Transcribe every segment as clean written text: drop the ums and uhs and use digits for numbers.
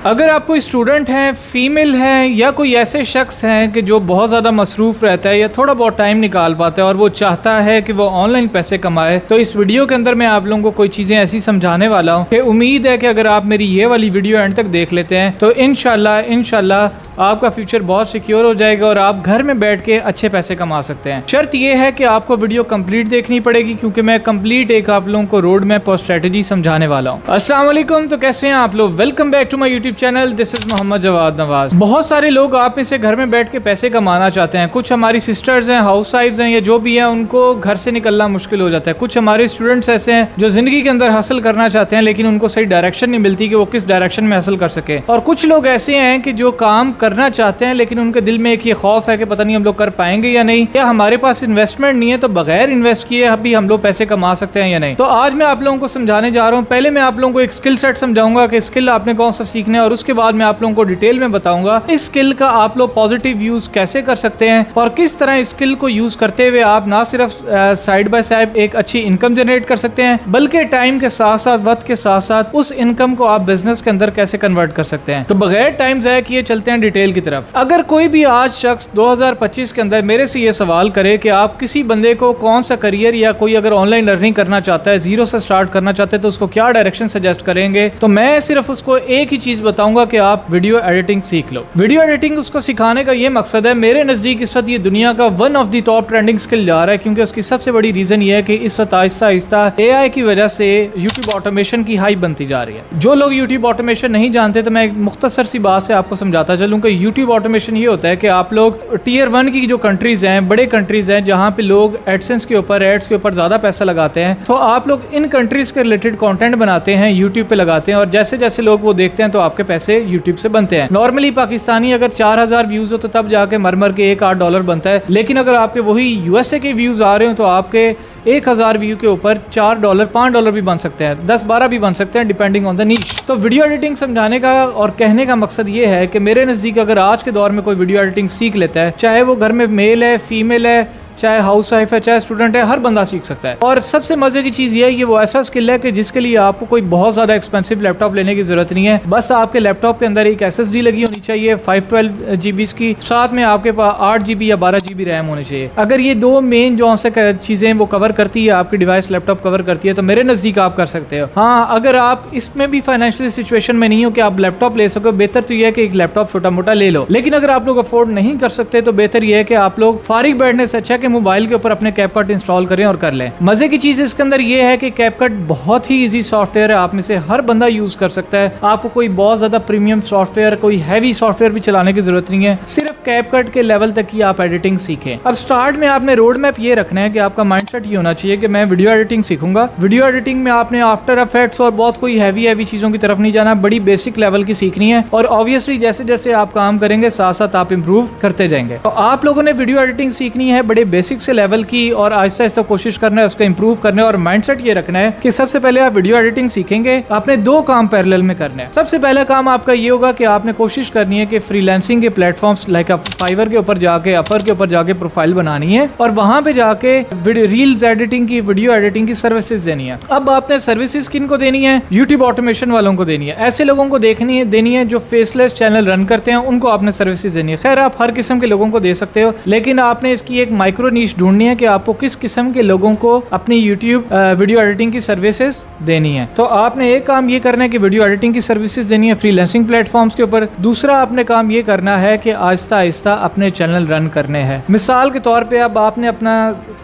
अगर आप कोई स्टूडेंट हैं, फीमेल हैं या कोई ऐसे शख्स हैं कि जो बहुत ज़्यादा मसरूफ़ रहता है या थोड़ा बहुत टाइम निकाल पाता है और वो चाहता है कि वो ऑनलाइन पैसे कमाए, तो इस वीडियो के अंदर मैं आप लोगों को कोई चीज़ें ऐसी समझाने वाला हूँ कि उम्मीद है कि अगर आप मेरी ये वाली वीडियो एंड तक देख लेते हैं तो इंशाल्लाह आपका फ्यूचर बहुत सिक्योर हो जाएगा और आप घर में बैठ के अच्छे पैसे कमा सकते हैं। शर्त यह है कि आपको वीडियो कंप्लीट देखनी पड़ेगी क्योंकि मैं कंप्लीट एक आप लोगों को रोड मैप और स्ट्रेटजी समझाने वाला हूँ। अस्सलाम वालेकुम, तो कैसे हैं आप लोग? Welcome back to my YouTube channel. This is Mohammad Jawad Nawaz. बहुत सारे लोग आप में से घर में बैठ के पैसे कमाना चाहते हैं। कुछ हमारी सिस्टर्स हैं, हाउस वाइफ्स हैं या जो भी हैं, उनको घर से निकलना मुश्किल हो जाता है। कुछ हमारे स्टूडेंट्स ऐसे हैं जो जिंदगी के अंदर हासिल करना चाहते हैं लेकिन उनको सही डायरेक्शन नहीं मिलती कि वो किस डायरेक्शन में हासिल कर सके। और कुछ लोग ऐसे हैं कि जो काम करना चाहते हैं लेकिन उनके दिल में एक ये खौफ है कि पता नहीं हम लोग कर पाएंगे या नहीं, या हमारे पास इन्वेस्टमेंट नहीं है तो बगैर इन्वेस्ट किए अभी हम लोग पैसे कमा सकते हैं या नहीं। तो आज मैं आप लोगों को समझाने जा रहा हूँ। पहले मैं आप लोगों को एक स्किल सेट समझाऊंगा कि स्किल आपने कौन सा सीखना है और उसके बाद मैं आप लोगों को डिटेल में बताऊंगा इस स्किल का आप लोग पॉजिटिव यूज कैसे कर सकते हैं और किस तरह इस स्किल को यूज करते हुए आप ना सिर्फ साइड बाय साइड एक अच्छी इनकम जनरेट कर सकते हैं बल्कि टाइम के साथ साथ, वक्त के साथ साथ उस इनकम को आप बिजनेस के अंदर कैसे कन्वर्ट कर सकते हैं। तो बगैर टाइम जाया किए चलते हैं डिटेल की तरफ। अगर कोई भी आज शख्स 2025 के अंदर मेरे से ये सवाल करे कि आप किसी बंदे को कौन सा करियर या कोई अगर ऑनलाइन अर्निंग करना चाहता है, जीरो से स्टार्ट करना चाहते हैं, तो उसको क्या डायरेक्शन सजेस्ट करेंगे, तो मैं सिर्फ उसको एक ही चीज बताऊंगा कि आप वीडियो एडिटिंग सीख लो। वीडियो एडिटिंग उसको सिखाने का ये मकसद है। मेरे नजदीक इस वक्त ये दुनिया का one of the top trending skill जा रहा है क्योंकि उसकी सबसे बड़ी रीजन ये है कि इस वक्त आहिस्ता आहिस्ता AI की वजह से यूट्यूब ऑटोमेशन की हाइप बनती जा रही है। जो लोग यूट्यूब ऑटोमेशन नहीं जानते तो मैं एक मुख्तसर सी बात से आपको समझाता चलूं कि यूट्यूब ऑटोमेशन ये होता है कि आप लोग टीयर 1 की जो कंट्रीज हैं, बड़े कंट्रीज हैं जहां पे लोग एडसेंस के ऊपर, एड्स के ऊपर ज्यादा पैसा लगाते हैं, तो आप लोग इन कंट्रीज के रिलेटेड कंटेंट बनाते हैं, यूट्यूब पे लगाते हैं और जैसे जैसे लोग वो देखते हैं तो आपके पैसे यूट्यूब से बनते हैं। नॉर्मली पाकिस्तानी अगर 4000 व्यूज हो तो तब जाके मर के $1-8 बनता है, लेकिन अगर आपके वही USA के व्यूज आ रहे हो तो आपके 1000 व्यू के ऊपर $4, $5 भी बन सकते हैं, 10-12 भी बन सकते हैं डिपेंडिंग ऑन द नीश। तो वीडियो एडिटिंग समझाने का और कहने का मकसद ये है कि मेरे नजदीक अगर आज के दौर में कोई वीडियो एडिटिंग सीख लेता है, चाहे वो घर में मेल है, फीमेल है, चाहे हाउस वाइफ है, चाहे स्टूडेंट है, हर बंदा सीख सकता है। और सबसे मजे की चीज ये है कि वो ऐसा स्किल है कि जिसके लिए आपको कोई बहुत ज्यादा एक्सपेंसिव लैपटॉप लेने की जरूरत नहीं है। बस आपके लैपटॉप के अंदर एक SSD लगी होनी चाहिए 512 GB की, साथ में आपके पास 8 GB या 12 GB रैम होनी चाहिए। अगर ये दो मेन जो से चीजें वो कवर करती है, आपकी डिवाइस लैपटॉप कवर करती है, तो मेरे नजदीक आप कर सकते हो। हाँ, अगर आप इसमें भी फाइनेंशियल सिचुएशन में नहीं हो कि आप लैपटॉप ले सको, बेहतर तो यह है कि एक लैपटॉप छोटा मोटा ले लो। लेकिन अगर आप लोग अफोर्ड नहीं कर सकते तो बेहतर यह है कि आप लोग फारिग बैठने से अच्छा कि मोबाइल के ऊपर अपने कैपकट इंस्टॉल करें और कर लें। मजे की चीज इसके अंदर ये है कि कैपकट बहुत ही इजी सॉफ्टवेयर है, आप में से हर बंदा यूज कर सकता है। आपको कोई बहुत ज्यादा प्रीमियम सॉफ्टवेयर, कोई हैवी सॉफ्टवेयर भी चलाने की जरूरत नहीं है, सिर्फ कैपकट के लेवल तक ही आप एडिटिंग सीखें। अब स्टार्ट में आपने रोड मैप ये रखना है कि आपका माइंडसेट ये होना चाहिए कि मैं वीडियो एडिटिंग सीखूंगा। वीडियो एडिटिंग में आपने आफ्टर इफेक्ट्स और बहुत कोई हैवी चीजों की तरफ नहीं जाना, बड़ी बेसिक लेवल की सीखनी है और ऑब्वियसली जैसे जैसे आप काम करेंगे साथ साथ आप इंप्रूव करते जाएंगे। तो आप लोगों ने वीडियो एडिटिंग सीखनी है बड़े बेसिक से लेवल की और आहिस्ता आहिस्ता कोशिश करना है उसको इंप्रूव करना है। और माइंडसेट ये रखना है कि सबसे पहले आप वीडियो एडिटिंग सीखेंगे, आपने 2 काम पैरेलल में करने हैं। सबसे पहला काम आपका ये होगा कि आपने कोशिश करनी है कि फ्रीलांसिंग के प्लेटफॉर्म्स लाइक फाइवर के ऊपर जाके, अपर के ऊपर जाके प्रोफाइल बनानी है और वहां पे जाके रील्स एडिटिंग की, वीडियो एडिटिंग की सर्विसेज देनी है। अब आपने सर्विसेज किन को देनी है? यूट्यूब ऑटोमेशन वालों को देनी है। ऐसे लोगों को देनी है जो फेसलेस चैनल रन करते हैं, उनको आपने सर्विसेज देनी है। खैर, आप हर किस्म के लोगों को दे सकते हो, लेकिन आपने इसकी एक माइक्रो नीश ढूंढनी है कि आपको किस किस्म के लोगों को अपनी YouTube वीडियो एडिटिंग की सर्विसेज देनी है। तो आपने एक काम ये करना है कि वीडियो एडिटिंग की सर्विसेज देनी है फ्रीलांसिंग प्लेटफॉर्म्स के ऊपर। दूसरा आपने काम ये करना है कि आहिस्ता आहिस्ता अपने चैनल रन करने हैं। मिसाल के तौर पे अब आपने अपना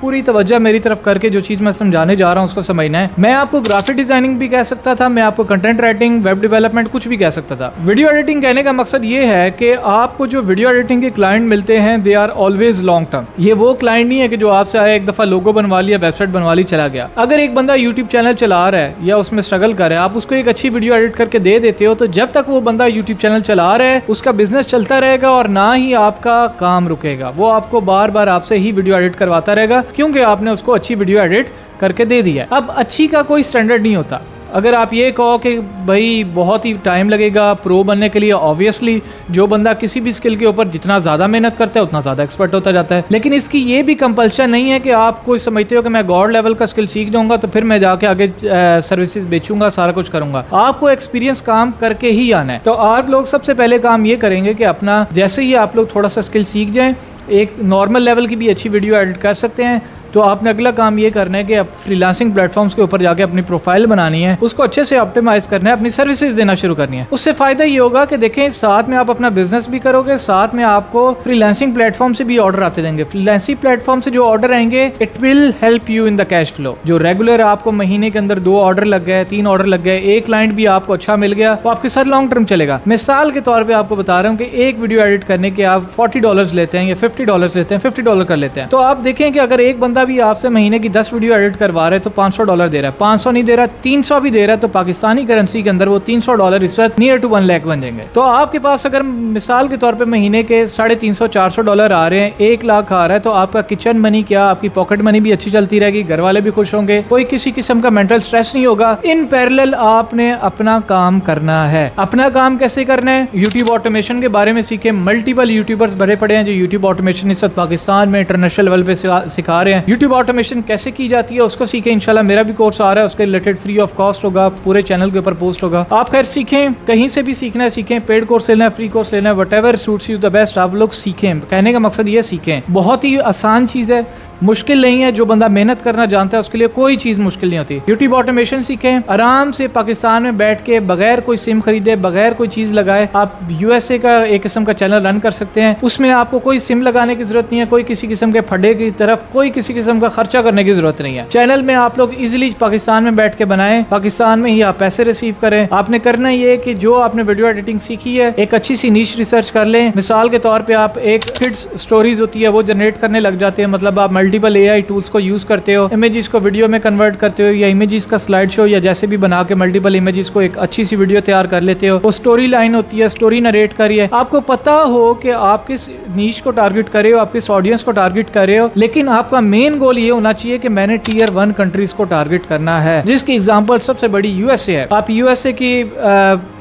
पूरी तवज्जो मेरी तरफ करके जो चीज मैं समझाने जा रहा हूँ उसको समझना है। मैं आपको ग्राफिक डिजाइनिंग भी कह सकता था, मैं आपको कंटेंट राइटिंग, वेब डेवलपमेंट कुछ भी कह सकता था। वीडियो एडिटिंग कहने का मकसद ये है कि आपको जो वीडियो एडिटिंग के क्लाइंट मिलते हैं they are always long term. ये वो क्लाइंट नहीं है कि जो आपसे आया, एक दफा लोगो बनवा लिया, वेबसाइट बनवा ली, चला गया। अगर एक बंदा यूट्यूब चैनल चला रहा है या उसमें स्ट्रगल कर रहा है, आप उसको एक अच्छी वीडियो एडिट करके दे देते हो तो जब तक वो बंदा यूट्यूब चैनल चला रहा है उसका बिजनेस चलता रहेगा और ना ही आपका काम रुकेगा। वो आपको बार बार आपसे ही वीडियो एडिट करवाता रहेगा क्योंकि आपने उसको अच्छी वीडियो एडिट करके दे दिया। अब अच्छी का कोई स्टैंडर्ड नहीं होता। अगर आप ये कहो कि भाई बहुत ही टाइम लगेगा प्रो बनने के लिए, ऑब्वियसली जो बंदा किसी भी स्किल के ऊपर जितना ज़्यादा मेहनत करता है उतना ज़्यादा एक्सपर्ट होता जाता है। लेकिन इसकी ये भी कंपल्शन नहीं है कि आप कोई समझते हो कि मैं गॉड लेवल का स्किल सीख जाऊंगा तो फिर मैं जाके आगे सर्विसेज बेचूंगा, सारा कुछ करूंगा। आपको एक्सपीरियंस काम करके ही आना है। तो आप लोग सबसे पहले काम ये करेंगे कि अपना जैसे ही आप लोग थोड़ा सा स्किल सीख जाएं, एक नॉर्मल लेवल की भी अच्छी वीडियो एडिट कर सकते हैं, तो आपने अगला काम ये करना है कि आप फ्रीलांसिंग प्लेटफॉर्म्स के ऊपर जाके अपनी प्रोफाइल बनानी है, उसको अच्छे से ऑप्टिमाइज करना है, अपनी सर्विसेज देना शुरू करनी है। उससे फायदा ये होगा कि देखें साथ में आप अपना बिजनेस भी करोगे, साथ में आपको फ्रीलांसिंग प्लेटफॉर्म से भी ऑर्डर आते रहेंगे। फ्रीलांसिंग प्लेटफॉर्म से जो ऑर्डर आएंगे it will help you in the cash flow. जो रेगुलर आपको महीने के अंदर 2 ऑर्डर लग गए, 3 ऑर्डर लग गए, एक क्लाइंट भी आपको अच्छा मिल गया, तो आपके साथ लॉन्ग टर्म चलेगा। मिसाल के तौर पर आपको बता रहा हूँ कि एक वीडियो एडिट करने के आप $40 लेते हैं या $50 लेते हैं, $50 कर लेते हैं, तो आप देखें कि अगर एक बंदा भी आपसे महीने की 10 वीडियो एडिट करवा रहे तो $500 दे रहा है, 500 नहीं दे रहा, 300 भी दे रहा है, तो पाकिस्तानी करेंसी के अंदर वो $300 इस वक्त नियर टू 1 लाख बन जाएंगे। तो आपके पास अगर मिसाल के तौर पे महीने के $350-400 आ रहे हैं, 1 लाख आ रहा है, तो आपका किचन मनी क्या, आपकी पॉकेट मनी भी अच्छी चलती रहेगी, घर वाले भी खुश होंगे, कोई किसी किस्म का मेंटल स्ट्रेस नहीं होगा। इन पैरेलल आपने अपना काम करना है। अपना काम कैसे करना है? यूट्यूब ऑटोमेशन के बारे में सीखे। मल्टीपल यूट्यूबर्स भरे पड़े हैं जो यूट्यूब ऑटोमेशन इस वक्त पाकिस्तान में इंटरनेशनल लेवल पे सिखा रहे हैं। यूट्यूब ऑटोमेशन कैसे की जाती है उसको सीखें। इंशाल्लाह मेरा भी कोर्स आ रहा है, उसके रिलेटेड फ्री ऑफ कॉस्ट होगा, पूरे चैनल के ऊपर पोस्ट होगा। आप खैर सीखें, कहीं से भी सीखना है सीखें, पेड कोर्स लेना है, फ्री कोर्स लेना है, whatever suits you the best, आप लोग सीखें। कहने का मकसद ये सीखें, बहुत ही आसान चीज़ है, मुश्किल नहीं है। जो बंदा मेहनत करना जानता है उसके लिए कोई चीज़ मुश्किल नहीं होती। यूट्यूब ऑटोमेशन सीखें, आराम से पाकिस्तान में बैठ के बगैर कोई सिम खरीदे, बगैर कोई चीज़ लगाए आप यूएसए का एक किस्म का चैनल रन कर सकते हैं। उसमें आपको कोई सिम लगाने की जरूरत नहीं है, कोई किसी किस्म के फड्डे की तरफ कोई किसी किस्म का खर्चा करने की जरूरत नहीं है। चैनल में आप लोग इजीली पाकिस्तान में बैठ के बनाएं, पाकिस्तान में ही आप पैसे रिसीव करें। आपने करना ये कि जो आपने वीडियो एडिटिंग सीखी है एक अच्छी सी नीश रिसर्च कर लें। मिसाल के तौर पे आप एक किड्स स्टोरीज होती है वो जनरेट करने लग जाते हैं, मतलब आप मल्टीपल एआई टूल्स को यूज करते हो, इमेजेस को वीडियो में कन्वर्ट करते हो, या इमेजेस का स्लाइड शो या जैसे भी बना के मल्टीपल इमेजेस को एक अच्छी सी वीडियो तैयार कर लेते हो। वो स्टोरी लाइन होती है, स्टोरी नरेट करिए। आपको पता हो कि आप किस नीश को टारगेट कर रहे हो, आप किस ऑडियंस को टारगेट कर रहे हो, लेकिन आपका मेन गोल ये होना चाहिए कि मैंने टियर 1 कंट्रीज को टारगेट करना है, जिसकी एग्जांपल सबसे बड़ी यूएसए है। आप यूएसए की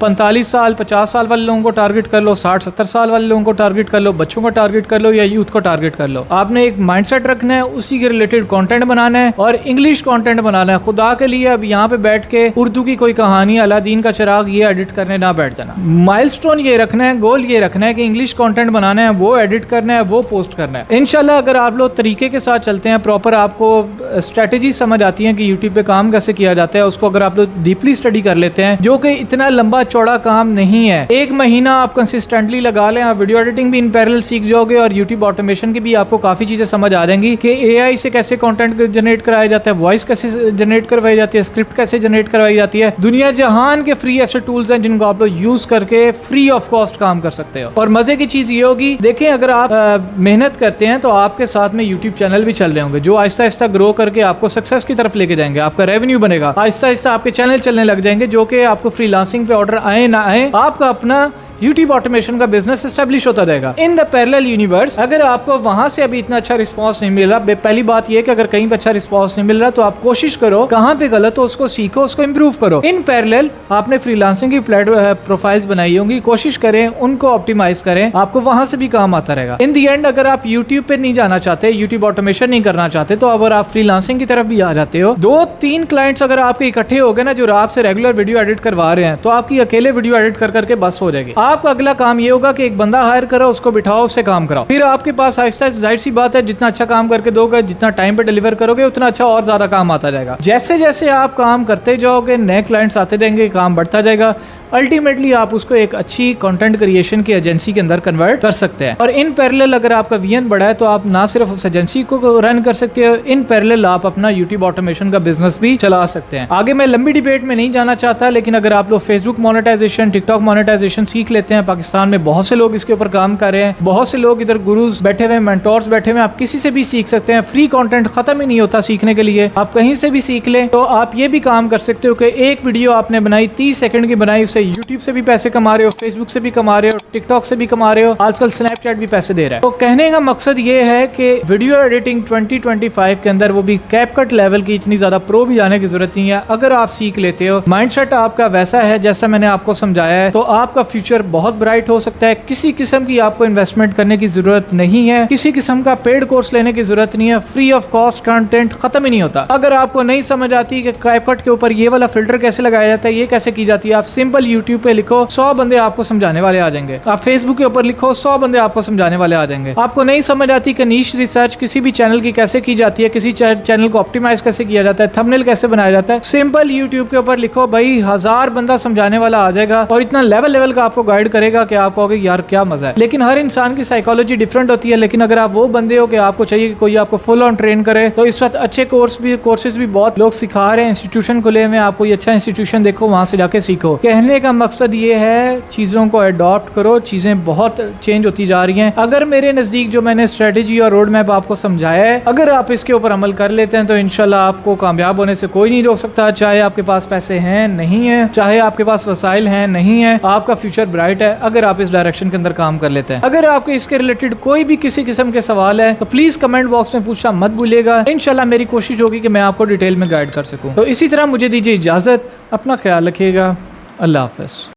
45 साल 50 साल वाले लोगों को टारगेट कर लो, 60-70 साल वाले लोगों को टारगेट कर लो, बच्चों को टारगेट कर लो या यूथ को टारगेट कर लो। आपने एक माइंडसेट रखना है, उसी के रिलेटेड कंटेंट बनाना है और इंग्लिश कंटेंट बनाना है। खुदा के लिए अब यहाँ पे बैठ के उर्दू की कोई कहानी अलादीन का चिराग ये एडिट करने ना बैठ जाना। माइलस्टोन ये रखना है, गोल ये रखना है कि इंग्लिश कंटेंट बनाना है, वो एडिट करना है, वो पोस्ट करना है। इंशाल्लाह अगर आप लोग तरीके के साथ चलते हैं, प्रॉपर आपको स्ट्रेटेजी समझ आती है कि यूट्यूब पे काम कैसे किया जाता है, उसको अगर आप लोग डीपली स्टडी कर लेते हैं, जो कि इतना लंबा चौड़ा काम नहीं है, 1 महीना आप कंसिस्टेंटली लगा लें, आप वीडियो एडिटिंग भी इन पैरेलल सीख जाओगे और यूट्यूब ऑटोमेशन की भी आपको काफी चीजें समझ आ जाएंगी कि एआई से कैसे कंटेंट जनरेट कराया जाता है, वॉइस कैसे जनरेट करवाई जाती है, स्क्रिप्ट कैसे जनरेट करवाई जाती है। दुनिया जहान के फ्री ऐसे टूल्स हैं जिनको आप लोग यूज करके फ्री ऑफ कॉस्ट काम कर सकते हो। और मजे की चीज ये होगी, देखें अगर आप मेहनत करते हैं तो आपके साथ में यूट्यूब चैनल भी चल रहे होंगे जो आहिस्ता आहिस्ता ग्रो करके आपको सक्सेस की तरफ लेके जाएंगे, आपका रेवेन्यू बनेगा, आहिस्ता आहिस्ता आपके चैनल चलने लग जाएंगे, जो कि आपको फ्रीलांसिंग पे ऑर्डर आए ना आए आपका अपना यूट्यूब ऑटोमेशन का बिजनेस एस्टेब्लिश होता रहेगा। इन द पैरेलल यूनिवर्स अगर आपको वहां से अभी इतना अच्छा रिस्पांस नहीं मिल रहा, पहली बात यह कि अगर कहीं पे अच्छा रिस्पांस नहीं मिल रहा तो आप कोशिश करो कहां पे गलत हो उसको सीखो, उसको इंप्रूव करो। इन पैरेलल आपने फ्रीलांसिंग की प्रोफाइल्स बनाई होंगी, कोशिश करें उनको ऑप्टिमाइज करें, आपको वहां से भी काम आता रहेगा। इन दी एंड अगर आप यूट्यूब पे नहीं जाना चाहते, यूट्यूब ऑटोमेशन नहीं करना चाहते, तो अगर आप फ्रीलांसिंग की तरफ भी आ जाते हो, 2-3 क्लाइंट्स अगर आपके इकट्ठे हो गए ना जो आपसे रेगुलर वीडियो एडिट करवा रहे हैं, तो आपकी अकेले वीडियो एडिट कर करके बस हो जाएगी। आपका अगला काम ये होगा कि एक बंदा हायर करो, उसको बिठाओ, उससे काम कराओ। फिर आपके पास आहिस्ता जाहिर सी बात है जितना अच्छा काम करके दोगे, जितना टाइम पे डिलीवर करोगे, उतना अच्छा और ज्यादा काम आता जाएगा। जैसे जैसे आप काम करते जाओगे नए क्लाइंट्स आते जाएंगे, काम बढ़ता जाएगा, अल्टीमेटली आप उसको एक अच्छी कंटेंट क्रिएशन की एजेंसी के अंदर कन्वर्ट कर सकते हैं। और इन पैरेलल अगर आपका वीएन बढ़ा है तो आप ना सिर्फ उस एजेंसी को रन कर सकते हो, इन पैरेलल आप अपना यूट्यूब ऑटोमेशन का बिजनेस भी चला सकते हैं। आगे मैं लंबी डिबेट में नहीं जाना चाहता, लेकिन अगर आप लोग फेसबुक मोनेटाइजेशन, टिकटॉक मोनेटाइजेशन सीख लेते हैं, पाकिस्तान में बहुत से लोग इसके ऊपर काम कर रहे हैं, बहुत से लोग इधर गुरुज बैठे हुए, मेंटोर्स बैठे हुए, आप किसी से भी सीख सकते हैं। फ्री कंटेंट खत्म ही नहीं होता सीखने के लिए, आप कहीं से भी सीख लें। तो आप ये भी काम कर सकते हो कि एक वीडियो आपने बनाई 30 सेकंड की बनाई, उससे से यूट्यूब से भी पैसे कमा रहे हो, फेसबुक से भी कमा रहे हो, टिकटॉक से भी कमा रहे हो, आजकल स्नैपचैट भी पैसे दे रहा है। तो कहने का मकसद ये है कि वीडियो एडिटिंग 2025 के अंदर वो भी कैपकट लेवल की इतनी ज्यादा प्रो भी जाने की जरूरत नहीं है। अगर आप सीख लेते हो, माइंडसेट आपका वैसा है जैसा मैंने आपको समझाया है, तो आपका फ्यूचर बहुत ब्राइट हो सकता है। किसी किस्म की आपको इन्वेस्टमेंट करने की जरूरत नहीं है, किसी किस्म का पेड कोर्स लेने की जरूरत नहीं है। फ्री ऑफ कॉस्ट कंटेंट खत्म ही नहीं होता। अगर आपको नहीं समझ आती कि कैपकट के ऊपर ये वाला फिल्टर कैसे लगाया जाता है, ये कैसे की जाती है, आप सिंपल यूट्यूब पे लिखो, 100 बंदे आपको समझाने वाले आ जाएंगे। आप फेसबुक के ऊपर लिखो, 100 बंदे आपको समझाने वाले आ जाएंगे। आपको नहीं समझ आती कि नीश रिसर्च किसी भी चैनल की कैसे की जाती है, किसी चैनल को ऑप्टिमाइज कैसे किया जाता है, थंबनेल कैसे बनाया जाता है, सिंपल यूट्यूब के ऊपर लिखो भाई, 1000 बंदा समझाने वाला आ जाएगा और इतना लेवल का आपको गाइड करेगा कि आप कहोगे यार क्या मजा है। लेकिन हर इंसान की साइकोलॉजी डिफरेंट होती है। लेकिन अगर आप वो बंदे हो कि आपको चाहिए कि कोई आपको फुल ऑन ट्रेन करे, तो इस वक्त अच्छे कोर्सेज भी बहुत लोग सिखा रहे हैं, इंस्टीट्यूशन खुले हुए हैं। आप कोई अच्छा इंस्टीट्यूशन देखो, वहां से जाके सीखो। कहने का मकसद ये है, चीजों को अडॉप्ट करो, चीजें बहुत चेंज होती जा रही हैं। अगर मेरे नजदीक जो मैंने स्ट्रेटेजी और रोड मैप आपको समझाया है, अगर आप इसके ऊपर अमल कर लेते हैं तो इंशाल्लाह आपको कामयाब होने से कोई नहीं रोक सकता। चाहे आपके पास पैसे हैं नहीं है, चाहे आपके पास वसाइल हैं नहीं है, आपका फ्यूचर ब्राइट है अगर आप इस डायरेक्शन के अंदर काम कर लेते हैं। अगर आपके इसके रिलेटेड कोई भी किसी किस्म के सवाल है तो प्लीज कमेंट बॉक्स में पूछना मत भूलिएगा। इंशाल्लाह मेरी कोशिश होगी कि मैं आपको डिटेल में गाइड कर सकूं। तो इसी तरह मुझे दीजिए इजाजत, अपना ख्याल रखिएगा, अल्लाह हाफिज।